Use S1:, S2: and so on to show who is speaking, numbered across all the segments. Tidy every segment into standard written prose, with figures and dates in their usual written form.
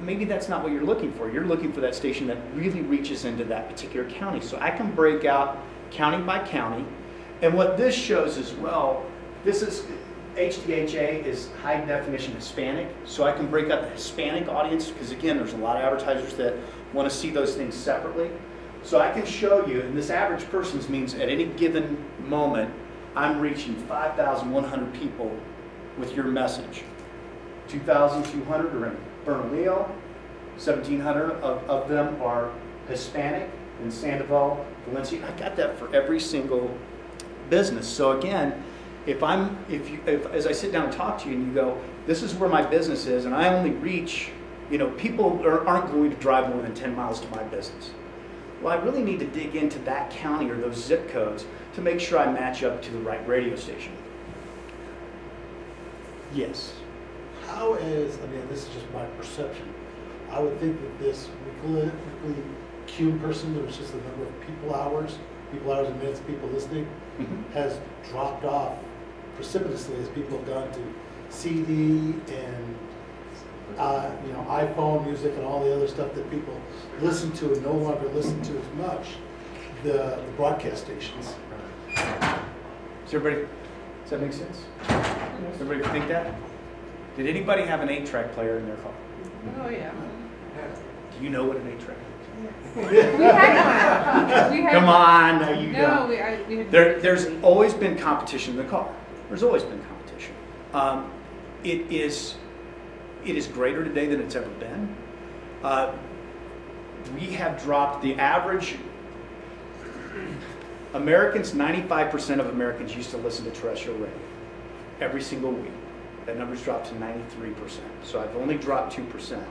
S1: maybe that's not what you're looking for. You're looking for that station that really reaches into that particular county. So I can break out county by county. And what this shows as well, this is HDHA is high definition Hispanic. So I can break out the Hispanic audience because again, there's a lot of advertisers that want to see those things separately. So I can show you, and this average person's means at any given moment, I'm reaching 5,100 people with your message. 2,200 are in Bernalillo, 1,700 of them are Hispanic in Sandoval, Valencia. I got that for every single business. So again, if as I sit down and talk to you and you go, this is where my business is, and I only reach, people aren't going to drive more than 10 miles to my business. Well, I really need to dig into that county or those zip codes to make sure I match up to the right radio station. Yes.
S2: This is just my perception. I would think that this weekly Q person, there's just the number of people hours and minutes, people listening, has dropped off precipitously as people have gone to CD and iPhone music and all the other stuff that people listen to and no longer listen to as much, the broadcast stations.
S1: Does that make sense? Does everybody think that? Did anybody have an 8-track player in their car?
S3: Oh, yeah.
S1: Do you know what an 8-track is?
S3: We had one.
S1: Come on, no, you don't.
S3: We had
S1: There's always been competition in the car. There's always been competition. It is greater today than it's ever been. We have dropped the average. Americans, 95% of Americans used to listen to terrestrial radio every single week. That number's dropped to 93%. So I've only dropped 2%.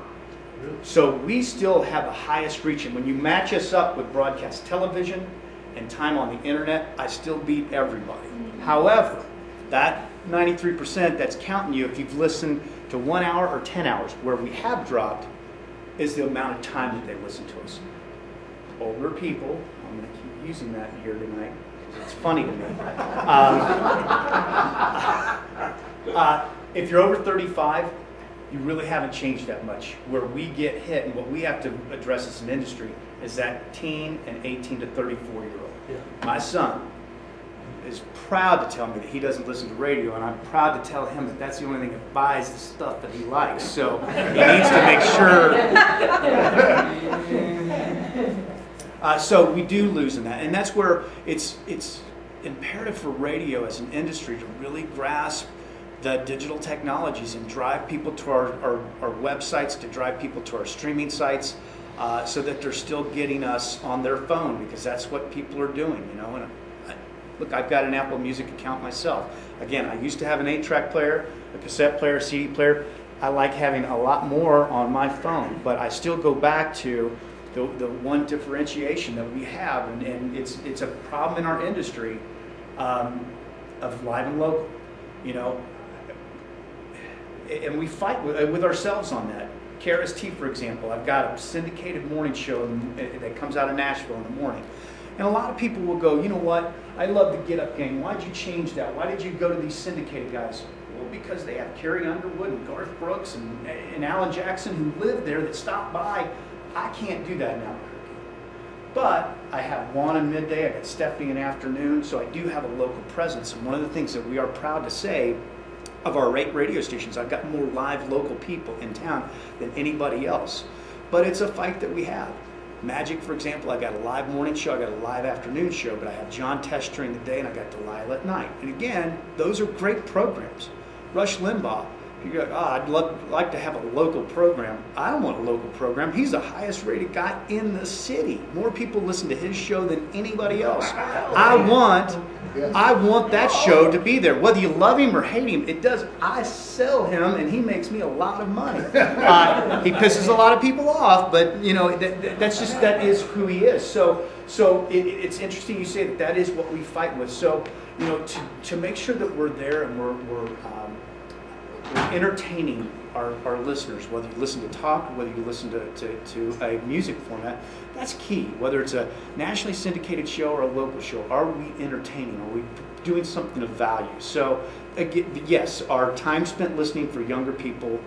S1: So we still have the highest reach. And when you match us up with broadcast television and time on the internet, I still beat everybody. However, that 93%, that's counting you if you've listened to 1 hour or 10 hours. Where we have dropped is the amount of time that they listen to us. Older people, I'm going to keep using that here tonight because it's funny to me. If you're over 35, you really haven't changed that much. Where we get hit and what we have to address as an industry is that teen and 18 to 34-year-old.
S2: Yeah.
S1: My son is proud to tell me that he doesn't listen to radio, and I'm proud to tell him that that's the only thing that buys the stuff that he likes. So he needs to make sure. So we do lose in that, and that's where it's imperative for radio as an industry to really grasp the digital technologies and drive people to our websites, to drive people to our streaming sites, so that they're still getting us on their phone, because that's what people are doing, And look, I've got an Apple Music account myself. Again, I used to have an 8-track player, a cassette player, a CD player. I like having a lot more on my phone, but I still go back to the one differentiation that we have, and it's a problem in our industry of live and local, And we fight with ourselves on that. KRST, for example, I've got a syndicated morning show that comes out of Nashville in the morning. And a lot of people will go, you know what, I love the Get Up game. Why'd you change that? Why did you go to these syndicated guys? Well, because they have Carrie Underwood and Garth Brooks and Alan Jackson who live there that stop by. I can't do that now. But I have Juan in midday, I got Stephanie in afternoon, so I do have a local presence. And one of the things that we are proud to say of our radio stations, I've got more live local people in town than anybody else. But it's a fight that we have. Magic, for example, I got a live morning show, I got a live afternoon show, but I have John Tesh during the day and I got Delilah at night. And again, those are great programs. Rush Limbaugh, you go, I'd like to have a local program. I don't want a local program. He's the highest rated guy in the city. More people listen to his show than anybody else. I want that show to be there. Whether you love him or hate him, it does. I sell him and he makes me a lot of money. He pisses a lot of people off, but that is who he is. So it's interesting you say that is what we fight with. So, to make sure that we're there and we're entertaining our listeners, whether you listen to talk or whether you listen to a music format, that's key. Whether it's a nationally syndicated show or a local show, are we entertaining? Are we doing something of value? So, again, yes, our time spent listening for younger people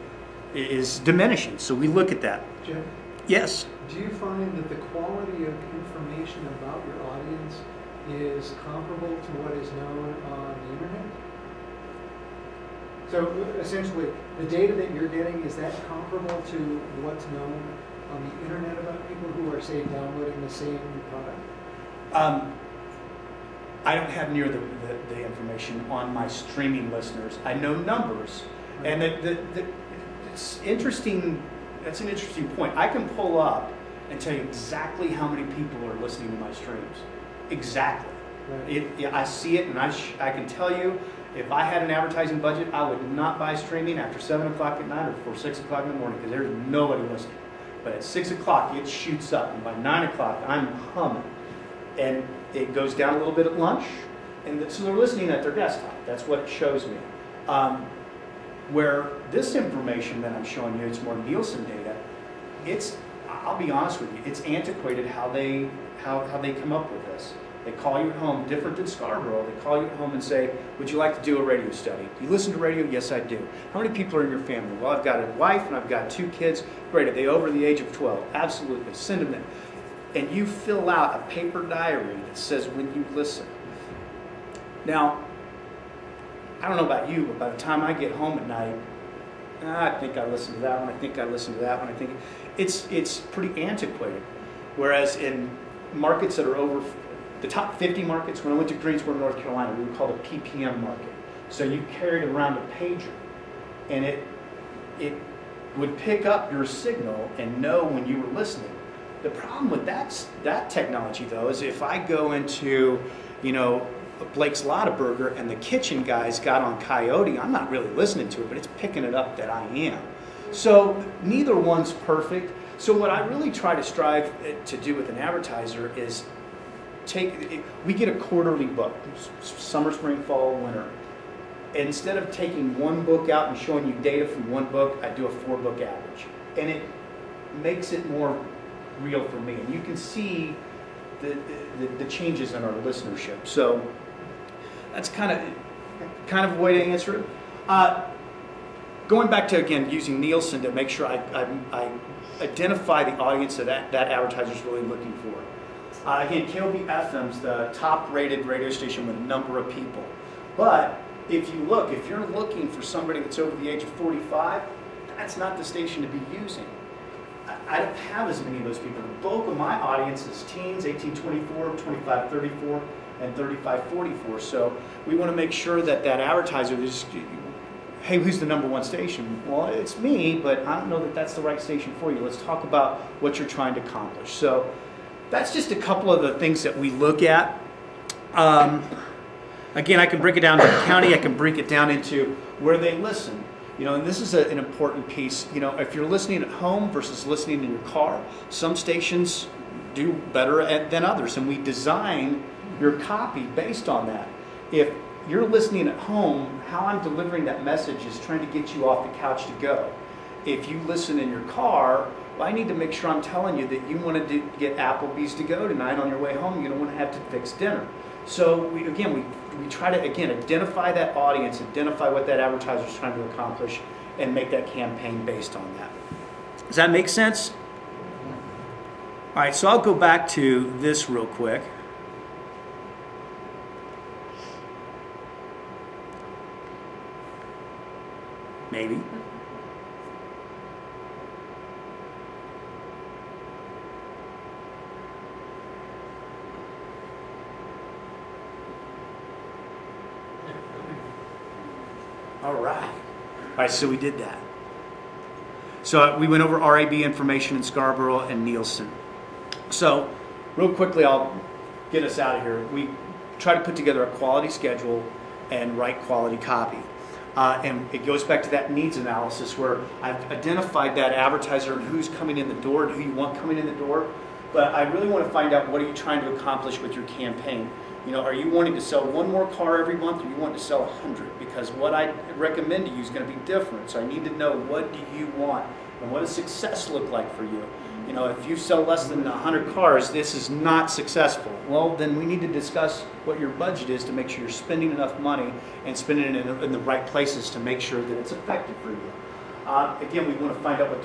S1: is diminishing. So we look at that.
S4: Jim,
S1: Yes.
S4: do you find that the quality of information about your audience is comparable to what is known on the internet? So essentially, the data that you're getting, is that comparable to what's known on the internet about people who are, say, downloading the same product?
S1: I don't have near the information on my streaming listeners. I know numbers, and it's interesting. That's an interesting point. I can pull up and tell you exactly how many people are listening to my streams. Exactly.
S4: Right.
S1: I see it, and I can tell you, if I had an advertising budget, I would not buy streaming after 7 o'clock at night or before 6 o'clock in the morning, because there's nobody listening. But at 6 o'clock, it shoots up, and by 9 o'clock, I'm humming. And it goes down a little bit at lunch, and so they're listening at their desktop. That's what it shows me. Where this information that I'm showing you, it's more Nielsen data. I'll be honest with you, it's antiquated how they come up with this. They call you at home, different than Scarborough. They call you at home and say, would you like to do a radio study? Do you listen to radio? Yes, I do. How many people are in your family? Well, I've got a wife and I've got 2 kids. Great. Are they over the age of 12? Absolutely. Send them in. And you fill out a paper diary that says when you listen. Now, I don't know about you, but by the time I get home at night, I think I listened to that one, I think I listened to that one, I think it's pretty antiquated. Whereas in markets that are over, the top 50 markets, when I went to Greensboro, North Carolina, we would call it a PPM market. So you carried around a pager, and it would pick up your signal and know when you were listening. The problem with that technology, though, is if I go into, Blake's Lotta and the kitchen guys got on Coyote, I'm not really listening to it, but it's picking it up that I am. So neither one's perfect. So what I really try to strive to do with an advertiser is we get a quarterly book, summer, spring, fall, winter. Instead of taking one book out and showing you data from one book, I do a 4-book average. And it makes it more real for me. And you can see the changes in our listenership. So that's kind of a way to answer it. Going back to, again, using Nielsen to make sure I identify the audience that advertiser's really looking for. Again, KLB-FM's the top-rated radio station with a number of people. But if you're looking for somebody that's over the age of 45, that's not the station to be using. I don't have as many of those people. The bulk of my audience is teens, 18-24, 25-34, and 35-44. So we want to make sure that advertiser is, hey, who's the number one station? Well, it's me, but I don't know that that's the right station for you. Let's talk about what you're trying to accomplish. So that's just a couple of the things that we look at. Again, I can break it down to the county. I can break it down into where they listen. And this is an important piece. If you're listening at home versus listening in your car, some stations do better than others, and we design your copy based on that. If you're listening at home, how I'm delivering that message is trying to get you off the couch to go. If you listen in your car, well, I need to make sure I'm telling you that you want to get Applebee's to go tonight on your way home. You don't want to have to fix dinner. So we try to, identify that audience, identify what that advertiser is trying to accomplish, and make that campaign based on that. Does that make sense? All right, so I'll go back to this real quick. Maybe. All right, so we did that. So we went over RAB information in Scarborough and Nielsen. So real quickly, I'll get us out of here. We try to put together a quality schedule and write quality copy. And it goes back to that needs analysis where I've identified that advertiser and who's coming in the door and who you want coming in the door. But I really want to find out, what are you trying to accomplish with your campaign? Are you wanting to sell one more car every month, or you want to sell 100? Because what I recommend to you is going to be different. So I need to know, what do you want, and what does success look like for you? If you sell less than 100 cars, this is not successful. Well, then we need to discuss what your budget is to make sure you're spending enough money and spending it in the right places to make sure that it's effective for you. Again, we want to find out what their